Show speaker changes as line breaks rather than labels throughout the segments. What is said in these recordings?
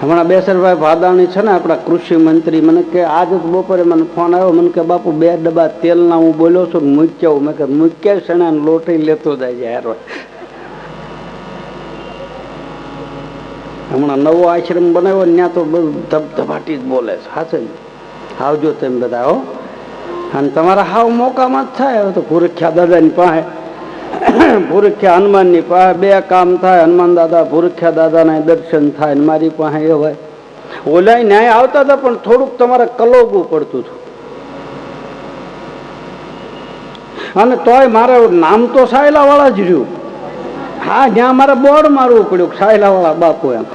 હમણાં બેસરભાઈ ભાદાણી છે ને આપણા કૃષિ મંત્રી, મને કે આજ જ બપોરે મને ફોન આવ્યો, મને કે બાપુ 2 ડબ્બા તેલના હું બોલ્યો છું મૂક્યા. મેં કે મૂક્યા શેણા લોટી લેતો જાય યાર. હમણાં નવો આશ્રમ બનાવ્યો ત્યાં તો બધું ધબધબાટી જ બોલે છે. સાચે આવજો તેમ બધા હો. અને તમારા હાવ મોકામાં જ થાય. હવે તો ભૂરખ્યા દાદાની પાસે, ભૂરખ્યા હનુમાનની પાસે 2 કામ થાય. હનુમાન દાદા ભૂરખ્યા દાદાના દર્શન થાય ને મારી પાસે એ હોય. ઓલા ન્યાય આવતા હતા પણ થોડુંક તમારે કલોગવું પડતું હતું. અને તોય મારે નામ તો સાયલા વાળા જ રહ્યું. હા, જ્યાં મારે બોર્ડ મારવું પડ્યું સાયલા વાળા બાપુ એમ.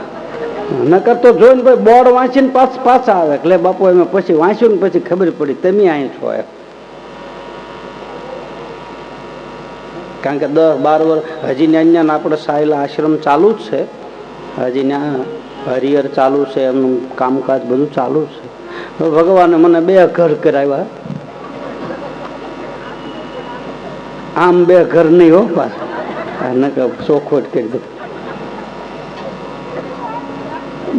નકર તો જોઈને ભાઈ બોર્ડ વાંચીને પાછા આવે એટલે બાપુ એમ પછી વાંચ્યું ને પછી ખબર પડી તમે અહીં છો એમ. કારણ કે 10-12 વર્ષ હજી ત્યાં આપણે સાયલા આશ્રમ ચાલુ જ છે. હજી ત્યાં હરિહર ચાલુ છે, એમનું કામકાજ બધું ચાલુ છે. ભગવાને મને 2 ઘર કરાવ્યા. આમ 2 ઘર નહીં હો પાછા, ચોખવટ કરી દો.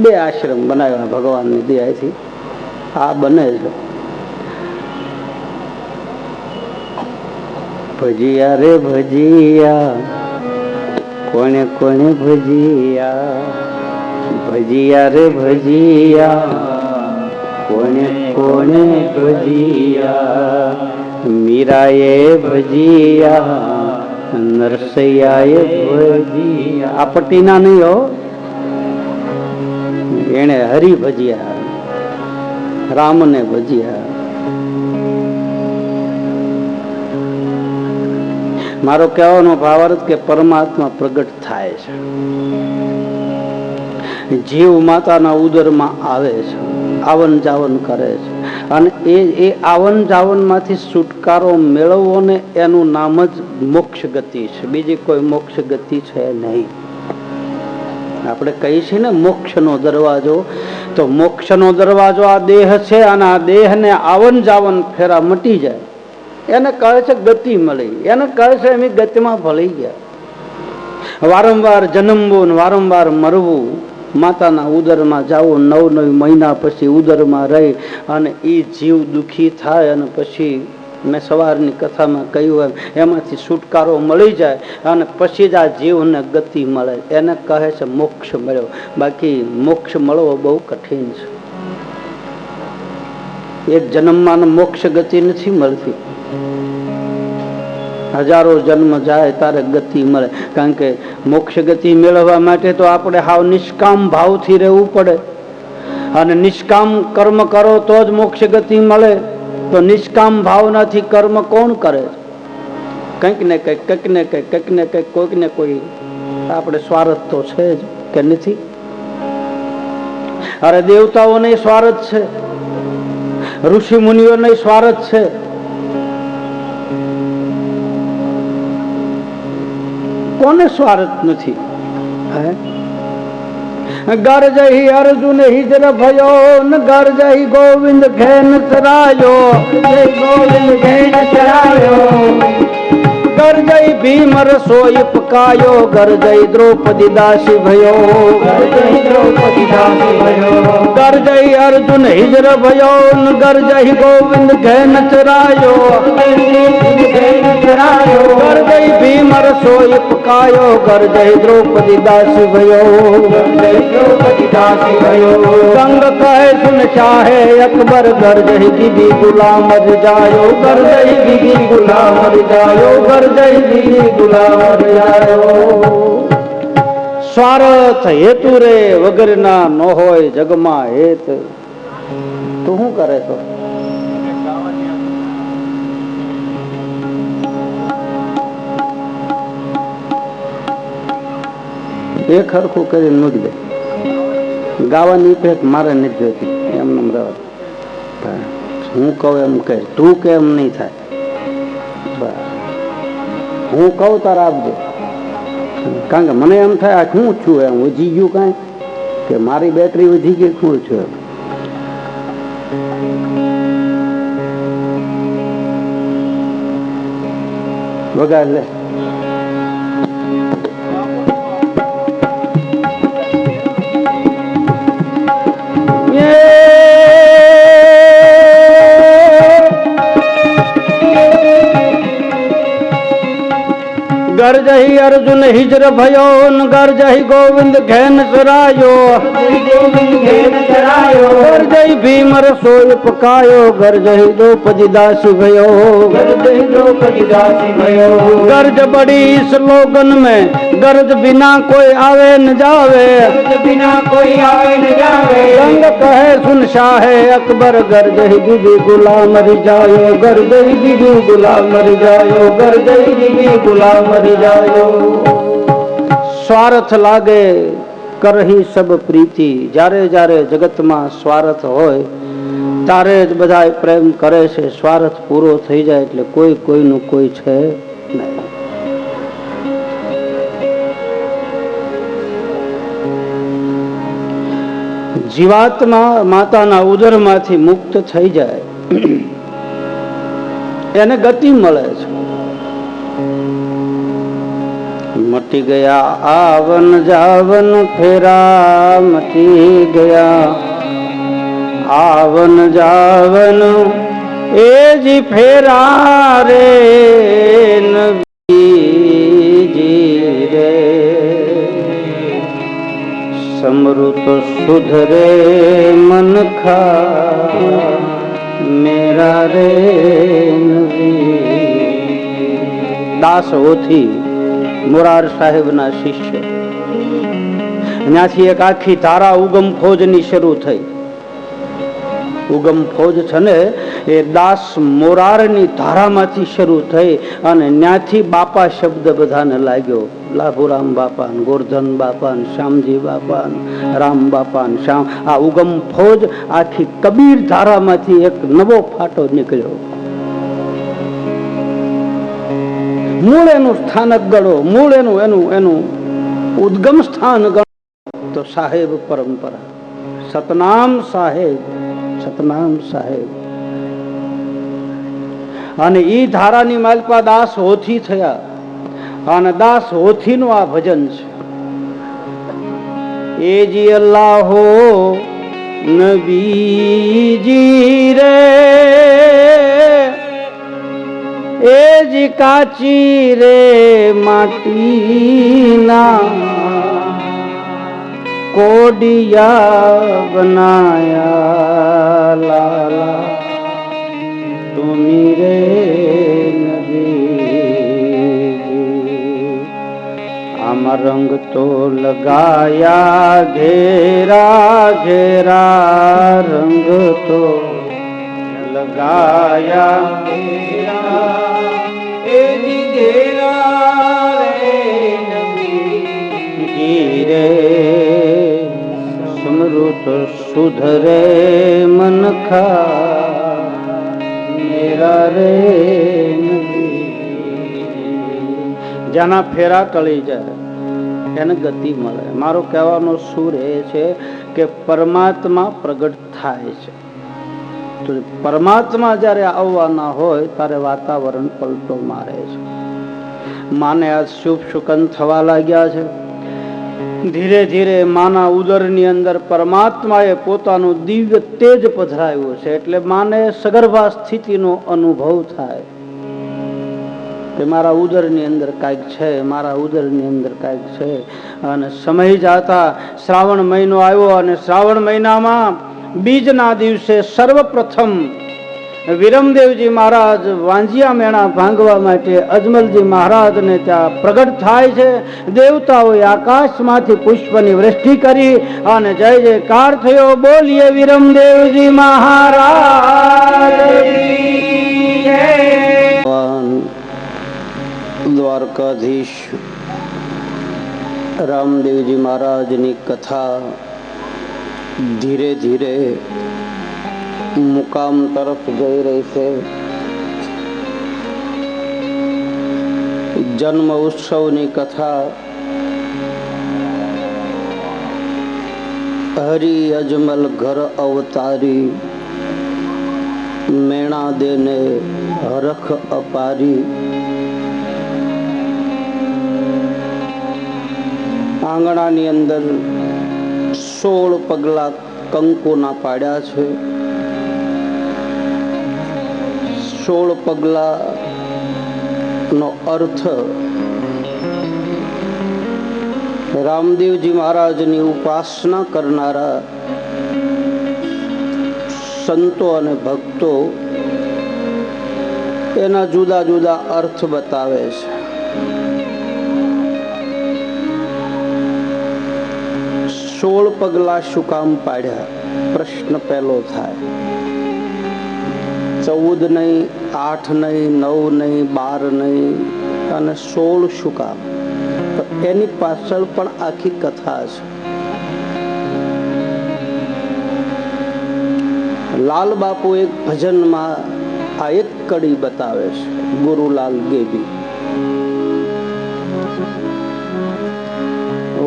2 આશ્રમ બનાવ્યા ભગવાનની દયાથી. આ બને છે. ભજીયા રે ભજીયા, કોને કોને ભજીયા, ભજીયા રે ભજીયા, કોને કોને ભજીયા, મીરાએ ભજીયા, નરસૈયાએ ભજીયા. આ પટ્ટીના નહીં હો, એને હરી ભજીયા, રામને ભજીયા. મારો કહેવાનો ભાવાર્થ કે પરમાત્મા પ્રગટ થાય છે, જીવ માતાના ઉદરમાં આવે છે, આવન જાવન કરે છે. અને એ આવન જાવન માંથી છુટકારો મેળવવો ને એનું નામ જ મોક્ષ ગતિ છે. બીજી કોઈ મોક્ષ ગતિ છે નહીં. આપણે કહીએ છીએ ને મોક્ષનો દરવાજો, તો મોક્ષનો દરવાજો આ દેહ છે. અને આ દેહને આવન જાવન ફેરા મટી જાય એને કહે છે ગતિ મળી. એને કહે છે એમ ગતિમાં ભળી ગયા. વારંવાર જન્મવું, વારંવાર મરવું, માતાના ઉદરમાં જવું, 9 મહિના પછી ઉદરમાં રહી અને એ જીવ દુઃખી થાય અને પછી મેં સવારની કથામાં કહ્યું એમ એમાંથી છુટકારો મળી જાય અને પછી જ આ જીવને ગતિ મળે. એને કહે છે મોક્ષ મળ્યો. બાકી મોક્ષ મળવો બહુ કઠિન છે. એક જન્મમાં મોક્ષ ગતિ નથી મળતી. હજારો જન્મ જાય તારે ગતિ મળે. કારણ કે મોક્ષ ગતિ મેળવવા માટે તો આપણે હાવ નિષ્કામ ભાવથી રહેવું પડે. અને નિષ્કામ કર્મ કરો તો જ મોક્ષ ગતિ મળે. તો નિષ્કામ ભાવનાથી કર્મ કોણ કરે? કંઈક ને કંઈક, કંઈક ને કંઈક, કંઈક ને કંઈક, કોઈક ને કોઈ આપણે સ્વાર્થ તો છે જ કે નથી? અરે દેવતાઓને સ્વાર્થ છે, ઋષિ મુનિઓને સ્વાર્થ છે. કોને સ્વાર્થ નથી? ગરજહી અર્જુન હિજર ભયો ન ગરજહી ગોવિંદ ઘેન ચરાયો, ગોવિંદ ઘેન ચરાયો. ગરજઈ ભીમ રસોઈ પકાયો, ગરજઈ દ્રૌપદી દાસી ભયો, ગરજઈ દ્રૌપદી દાસી ભયો. ગરજઈ અર્જુન હિજર ભયો ન ગરજઈ ગોવિંદ ઘેન ચરાયો, ગરજઈ ભીમ રસોઈ પકાયો, ગરજઈ દ્રૌપદી દાસી ભયો, ગરજઈ દ્રૌપદી દાસી ભયો. સંગ કહે સુન ચાહે અકબર, ગરજઈ બીબી ગુલામ જાયો, ગરજઈ બીબી ગુલામ જાયો, ગરજઈ બીબી ગુલામ જાયો. સ્વાર્થ હેતુ રે વગરના ન હોય જગમાં હેત. તું શું કરે છો? એ ખરખું કરીને મૂકી દે. ગાવાની પેટ મારે નથી જોઈતી. એમને રહેવા. હું કહું એમ કહે, તું કે એમ નહીં થાય. હું કહું તારે આપજો. કારણ કે મને એમ થાય આ શું છું એમ વધી ગયું કાંઈ, કે મારી બેટરી વધી ગઈ, શું છું એમ. વગાડ લે. અર્જુન હિજર ભયો ગરજઈ ગોવિંદ ઘેન સરાયો ગરજઈ ભીમ રસોઈ પકાયો ગરજઈ દ્રૌપદી દાસી ભયો ગરજ બડી इस लोगन में गरज बिना कोई आवे न जावे
बिना कोई आवे न जावे
रंग कहे सुन शाहे अकबर गरज ही बीबी गुलाम मरी जायो गरज ही बीबी गुलाम मरी जायो गरज ही बीबी गुलाम मरी जायो स्वार्थ लागे करही सब प्रीति जारे जारे जगत में स्वार्थ होय तारे ज बधाय प्रेम करे छे स्वार्थ पूरो थई जाय એટલે કોઈ કોઈનું કોઈ છે નહીં જીવાત્મા માતાના ઉદરમાંથી મુક્ત થઈ જાય એને ગતિ મળે છે મટી ગયા આવન જાવન ફેરા મટી ગયા આવન જાવન એ જી ફેરા રે નબીજી રે समृत सुधरे मन खा मेरा रे दास होथी मोरार साहेब ना शिष्य ત્યાંથી એક આખી ધારા ઉગમ ફોજની શરૂ થઈ ઉગમ ફોજ છે ને એ દાસ મોરારની ધારામાંથી શરૂ થઈ અને ત્યાંથી બાપા શબ્દ બધાને લાગ્યો લાભુરામ બાપા ગોરધન બાપા શ્યામજી બાપા રામ બાપા શ્યામ આ ઉગમ ફોજ આખી કબીર ધારામાંથી એક નવો ફાટો નીકળ્યો મૂળ એનું સ્થાનક ગણો મૂળ એનું ઉદ્ગમ સ્થાન ગણો તો સાહેબ પરંપરા સતનામ સાહેબ અને ઈ ધારાની માલપા દાસ હોથી થયા અને દાસ હોથી નું આ ભજન છે એ જી અલ્લાહો નબીજી રે એ જી કાચી રે માટીના कोडिया बनाया लाला तुम्ही रे नबी आम रंग तो लगाया घेरा घेरा रंग तो लगाया घेरा घेरा रे नबी रे समृत सुधरे मन खा मेरा रे જેના ફેરા ટળી જાય એને ગતિ મળે મારો કહેવાનો સુર એ છે કે પરમાત્મા પ્રગટ થાય છે તો પરમાત્મા જ્યારે આવવાના હોય ત્યારે વાતાવરણ પલટો મારે છે માને આ શુભ શુકન થવા લાગ્યા છે ધીરે ધીરે માના ઉદરની અંદર પરમાત્માએ પોતાનું દિવ્ય તેજ પધરાવ્યું છે એટલે માને સગર્ભા સ્થિતિનો અનુભવ થાય કે મારા ઉદરની અંદર કાંઈક છે મારા ઉદરની અંદર કાંઈક છે અને સમય જાતા શ્રાવણ મહિનો આવ્યો અને શ્રાવણ મહિનામાં બીજના દિવસે સર્વપ્રથમ વિરમદેવજી મહારાજ વાંજિયા મેણા ભાંગવા માટે અજમલજી મહારાજને ત્યાં પ્રગટ થાય છે દેવતાઓએ આકાશમાંથી પુષ્પની વૃષ્ટિ કરી અને જય જયકાર થયો બોલીએ વિરમદેવજી મહારાજ દ્વારકાધીશ રામદેવજી મહારાજની કથા ધીરે ધીરે મુકામ તરફ જઈ રહી છે જન્મ ઉત્સવની કથા હરિ અજમલ ઘર અવતારી મેણા દેને હરખ અપારી આંગણાની અંદર 16 પગલા કંકુના પાડ્યા છે 16 પગલા નો અર્થ રામદેવજી મહારાજની ઉપાસના કરનારા સંતો અને ભક્તો એના જુદા જુદા અર્થ બતાવે છે. 16 પગલા શું કામ પાડ્યા? પ્રશ્ન પહેલો થાય. 14 નહીં, 8 નહીં, 9 નહીં, 12 નહીં અને 16 શું કામ? તો એની પાછળ પણ આખી કથા છે. લાલ બાપુ એક ભજનમાં આ એક કડી બતાવે છે. ગુરુલાલ ગેબી.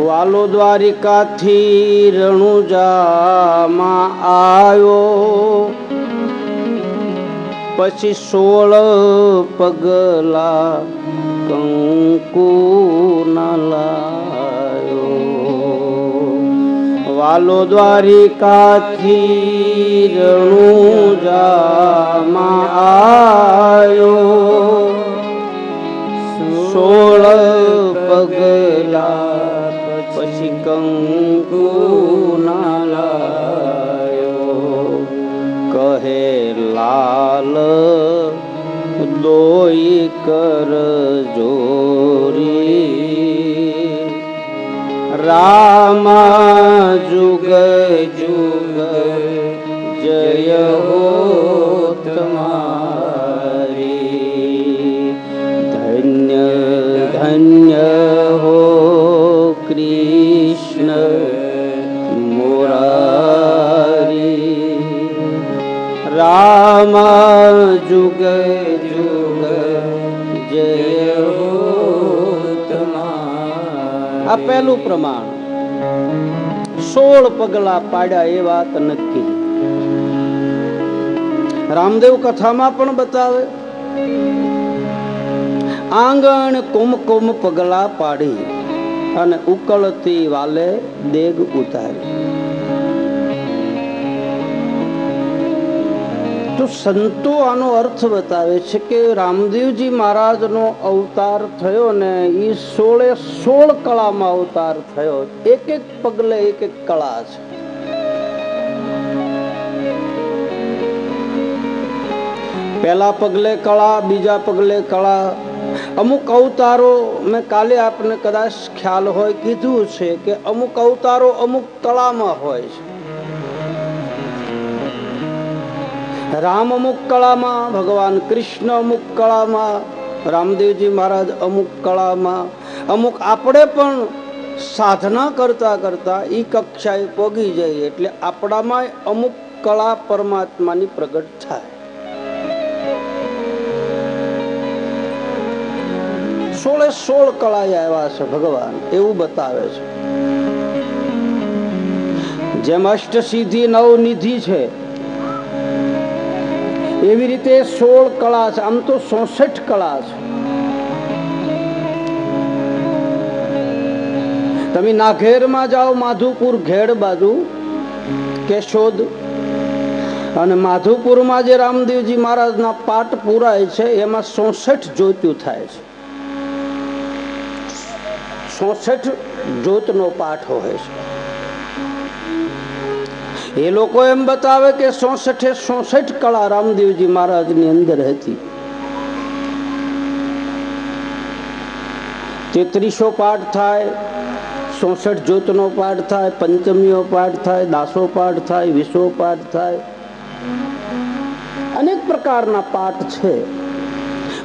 વાલો દ્વારિકાથી રણુજામાં આવ્યો, પછી 16 પગલા કંકુ ના લાયો. વાલો દ્વારિકાથી રણુજામાં આવ્યો, 16 પગલા પછી કંકુ ના લાયો. કહે લાલ દોઈ કર જોરી, રામા જુગ જુગ જય હો તમારી. ધન્ય ધન્ય હો કૃષ્ણ મુરારી, રામા જુગ જુગ જય હો તમારી. આ પહેલું પ્રમાણ. 16 પગલા પાડ્યા એ વાત નક્કી. રામદેવ કથામાં પણ બતાવે, આંગણ કુમકુમ પગલા પાડી અને ઉકળતી વાલે દેગ ઉતારી. તો સંતો આનો અર્થ બતાવે છે કે રામદેવજી મહારાજનો અવતાર થયો ને એ 16 કળામાં અવતાર થયો. એક એક પગલે એક એક કળા છે. પહેલા પગલે કળા, બીજા પગલે કળા. અમુક અવતારો મેં કાલે આપને કદાચ ખ્યાલ હોય કીધું છે કે અમુક અવતારો અમુક કળામાં હોય છે. રામ અમુક કળામાં, ભગવાન કૃષ્ણ અમુક કળામાં, રામદેવજી મહારાજ અમુક કળામાં. અમુક આપણે પણ સાધના કરતા કરતા એ કક્ષાએ પહોંચી જઈએ એટલે આપણામાં અમુક કળા પરમાત્માની પ્રગટ થાય. 16 કળા આવ્યા છે ભગવાન, એવું બતાવે છે. જેમ અષ્ટસિદ્ધિ 9 નિધિ છે એવી રીતે 16 કળા છે. આમ તો 66 કળા છે. તમે નાઘેરમાં જાઓ, માધુપુર ઘેડ બાજુ, કેશોદ અને માધુપુરમાં જે રામદેવજી મહારાજના પાઠ પુરાય છે એમાં 66 જ્યોતિઓ થાય છે. 66 જ્યોતનો પાઠ હોય છે. એ લોકો એમ બતાવે કે 66 કળા રામદેવજી મહારાજની અંદર હતી. 33 પાઠ થાય, 66 જ્યોતનો પાઠ થાય, પંચમીઓ પાઠ થાય, 10 પાઠ થાય, 20 પાઠ થાય. અનેક પ્રકારના પાઠ છે.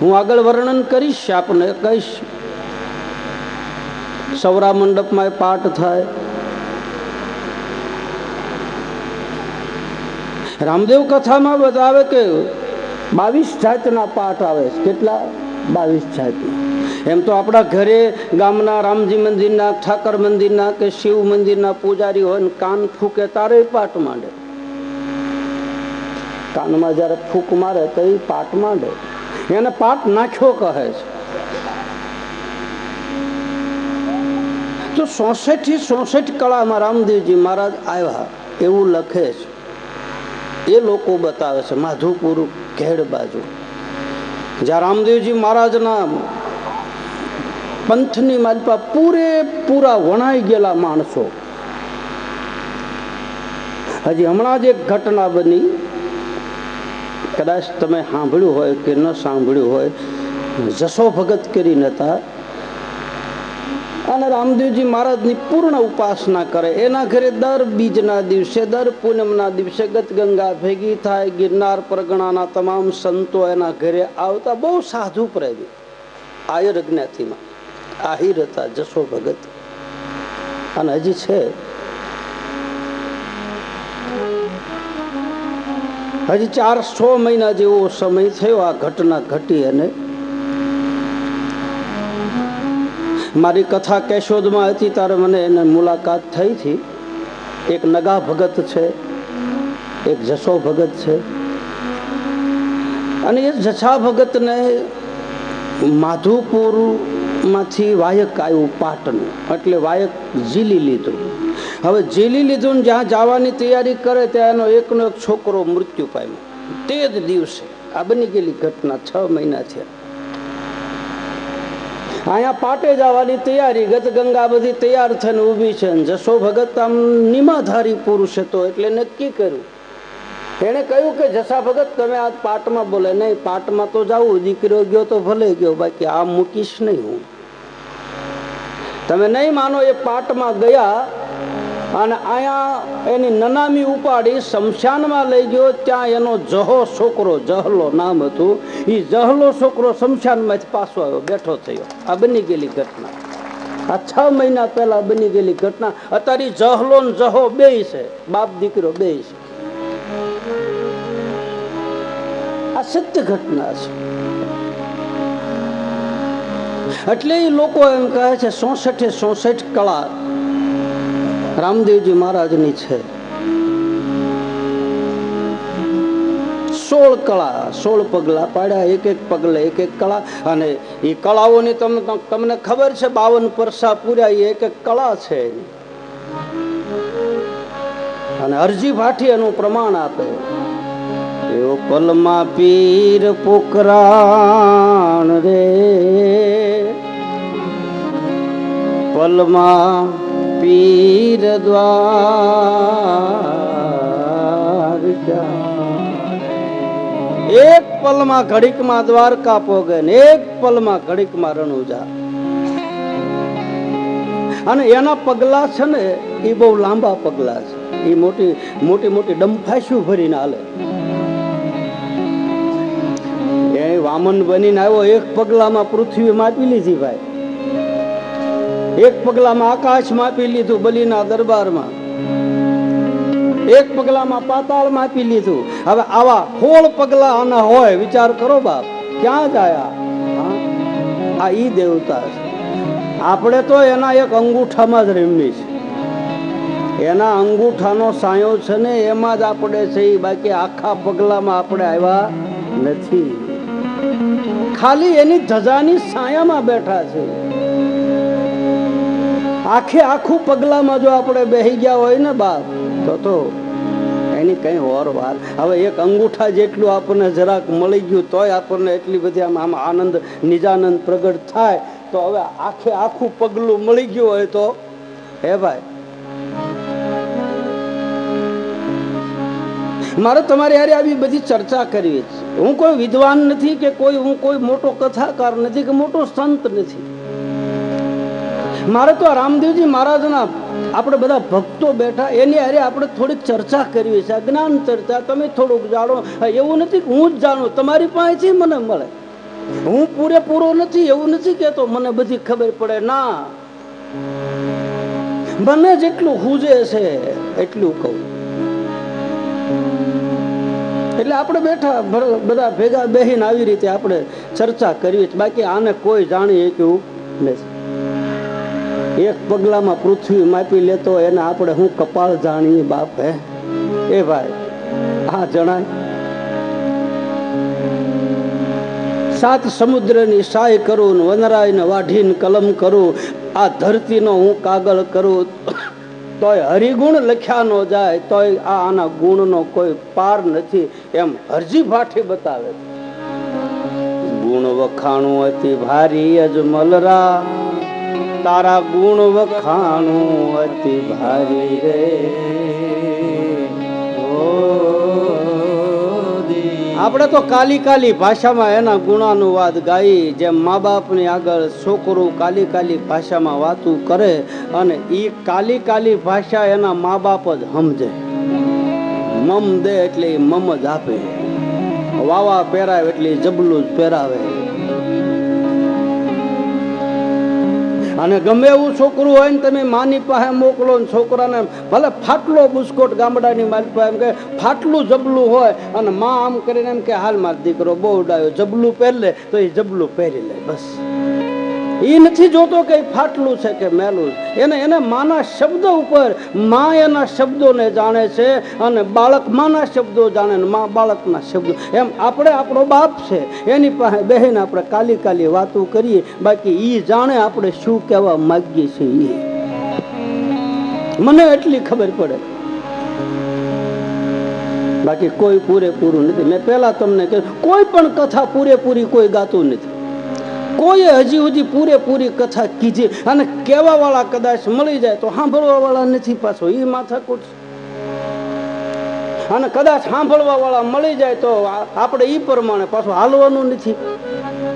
હું આગળ વર્ણન કરીશ, આપને કહીશ. સૌરા મંડપમાં પાઠ થાય. રામદેવ કથામાં બતાવે કે 22 જાતના પાઠ આવે છે. કેટલા? 22 જાતના. એમ તો આપણા ઘરે ગામના રામજી મંદિરના, ઠાકર મંદિરના કે શિવ મંદિરના પૂજારી હોય ને કાન ફૂકે તારે પાઠ માંડે. કાનમાં જયારે ફૂક મારે તો એ પાઠ માંડે. એને પાઠ નાખ્યો કહે છે. તો 66 કળામાં રામદેવજી મહારાજ આવ્યા એવું લખે છે. એ લોકો બતાવે છે. માધુપુર ઘેડ બાજુ જ્યાં રામદેવજી મહારાજના પંથની માલપા પૂરેપૂરા વણાઈ ગયેલા માણસો. હજી હમણાં જ એક ઘટના બની, કદાચ તમે સાંભળ્યું હોય કે ન સાંભળ્યું હોય. જશો ભગત કરીને હતા અને રામદેવજી મહારાજની પૂર્ણ ઉપાસના કરે. એના ઘરે દર બીજના દિવસે, દર પૂનમના દિવસે ગતગંગા ભેગી થાય. ગિરનાર પરગણાના તમામ સંતો એના ઘરે આવતા. બહુ સાધુ પ્રેમી, આયર જ્ઞાતિમાં આહિર હતા જશો ભગત. અને હજી છે. હજી 4-6 મહિના જેવો સમય થયો આ ઘટના ઘટી. અને મારી કથા કેશોદમાં હતી ત્યારે મને એને મુલાકાત થઈ હતી. એક નગા ભગત છે, એક જશો ભગત છે. અને એ જશા ભગતને માધુપુરમાંથી વાયક આવ્યું પાટનું, એટલે વાયક ઝીલી લીધું. હવે ઝીલી લીધું ને જ્યાં જવાની તૈયારી કરે ત્યાં એનો એકનો એક છોકરો મૃત્યુ પામ્યો તે જ દિવસે. આ બની ગયેલી ઘટના 6 મહિના થયા. અહીંયા પાટે જવાની તૈયારી, ગતગંગા બધી તૈયાર થઈને ઊભી છે. જશો ભગત આમ નિમાધારી પુરુષ હતો એટલે નક્કી કર્યું. એણે કહ્યું કે જશા ભગત તમે આ પાટમાં બોલે. નહીં, પાટમાં તો જાવું, દીકરો ગયો તો ભલે ગયો, બાકી આમ મૂકીશ નહીં હું. તમે નહીં માનો, એ પાટમાં ગયા અને અહીંયા એની નનામી ઉપાડી શમશાનમાં લઈ ગયો. ત્યાં એનો જહો છોકરો, જહલો નામ હતું, એ જહલો છોકરો શમશાનમાંથી પાછો આવ્યો, બેઠો થયો. આ બની ગયેલી ઘટના, આ 6 મહિના પહેલા બની ગયેલી ઘટના. અત્યારે જહલો ને જહો બે છે, બાપ દીકરો બે છે. આ સત્ય ઘટના છે. એટલે એ લોકો એમ કહે છે 66 કળા રામદેવજી મહારાજની છે. 16 કળા, 16 પગલા પાડ્યા, એક પગલે એક કળા. અને એ કળાઓની તમને ખબર છે, 52 પરસા પૂર્યા, એ એક કળા છે. અને અરજી ભાઠી એનું પ્રમાણ આપે. એવો પલમાં પીર પુકરાણ રે, પલમાં પીર દ્વારકા. એક પલમાં ઘડીકમાં દ્વારકા પોગે ને એક પલમાં ઘડીકમાં રણુજા. અને એના પગલા છે ને એ બહુ લાંબા પગલા છે. એ મોટી મોટી ડંફાસ્યું ભરીને હાલે. એ વામન બનીને આવ્યો, એક પગલામાં પૃથ્વી માપી લીધી ભાઈ, એક પગલામાં આકાશ માપી લીધું બલીના દરબારમાં, એક પગલામાં પાતાળ માપી લીધું. હવે આવા 16 પગલા આના હોય, વિચાર કરો બાપ, ક્યાં જાય આ? ઈ દેવતા છે. આપણે તો એના એક અંગૂઠામાં જ રમી છે. એના અંગૂઠાનો સાયો છે ને એમાં જ આપણે છે, બાકી આખા પગલામાં આપણે આવ્યા નથી. ખાલી એની ધજાની છાયામાં બેઠા છે. આખું પગલામાં જો આપણે બેહી ગયા હોય ને બાપ, તો એની કઈ ઓર વાર. હવે એક અંગૂઠા જેટલું આપણને જરાક મળી ગયું તોય આપણને એટલી બધી આમ આનંદ, નિજાનંદ પ્રગટ થાય. તો હવે આખું પગલું મળી ગયું હોય તો હે ભાઈ. મારે તમારી હારે આવી બધી ચર્ચા કરવી છે. હું કોઈ વિદ્વાન નથી કે હું કોઈ મોટો કથાકાર નથી કે મોટો સંત નથી. મારે તો રામદેવજી મહારાજના આપણે બધા ભક્તો બેઠા એની હારે આપણે થોડીક ચર્ચા કરવી છે, જ્ઞાન ચર્ચા. તમે થોડુંક જાણો, એવું નથી કે હું જ જાણું, તમારી પાસેથી મને મળે. હું પૂરેપૂરો નથી એવું નથી કેતો મને બધી ખબર પડે, ના. મને જેટલું હુજે છે એટલું કહું. એટલે આપણે બેઠા બધા ભેગા બેહીને આવી રીતે આપણે ચર્ચા કરવી. બાકી આને કોઈ જાણીએ કેવું નથી. એક પગલામાં પૃથ્વી માપી લેતો એને આપણે હું કપાળ જાણીએ બાપ? હે એ ભાઈ, હા જણાય. 7 સમુદ્રની સાય કરું, વનરાયને વાઢીને કલમ કરું, આ ધરતીનો હું કાગળ કરું, તોય હરિગુણ લખ્યા ન જાય, તોય આના ગુણનો કોઈ પાર નથી, એમ હરજી ભાઠી બતાવે. ગુણ વખાણું અતિ ભારી અજમલરા, તારા ગુણ વખાણું અતિ ભારી રે આપણે તો કાલી કાલી ભાષામાં એના ગુણાનુવાદ ગાઈ, જેમ મા બાપની આગળ છોકરું કાલી કાલી ભાષામાં વાતું કરે અને એ કાલી કાલી ભાષા એના મા બાપ જ સમજે. મમ દે એટલે એ મમ જ આપે, વાવા પહેરાવે એટલે જબલું જ પહેરાવે. અને ગમે એવું છોકરું હોય ને તમે માની પાસે મોકલો ને છોકરાને ભલે ફાટલો બુસ્કોટ ગામડાની મારી પાસે એમ કે ફાટલું જબલું હોય અને માં આમ કરીને એમ કે હાલ મારો દીકરો બહુ ડાયો જબલું પહેરી લે તો એ જબલું પહેરી લે. બસ એ નથી જોતો કે ફાટલું છે કે મેલું. એને માના શબ્દ ઉપર માં એના શબ્દોને જાણે છે અને બાળક માના શબ્દો જાણે ને માં બાળકના શબ્દો. એમ આપણે આપણો બાપ છે એની પાસે બહેન આપણે કાલી કાલી વાતો કરીએ, બાકી એ જાણે આપણે શું કહેવા માગીએ છીએ. મને એટલી ખબર પડે, બાકી કોઈ પૂરેપૂરું નથી. મેં પહેલા તમને કહ્યું કોઈ પણ કથા પૂરેપૂરી કોઈ ગાતું નથી. કોઈએ હજી સુધી પૂરેપૂરી કથા કીધી અને કહેવા વાળા કદાચ મળી જાય તો સાંભળવા વાળા નથી પાછો, એ માથાકૂટ. અને કદાચ સાંભળવા વાળા મળી જાય તો આપણે એ પ્રમાણે પાછું હાલવાનું નથી.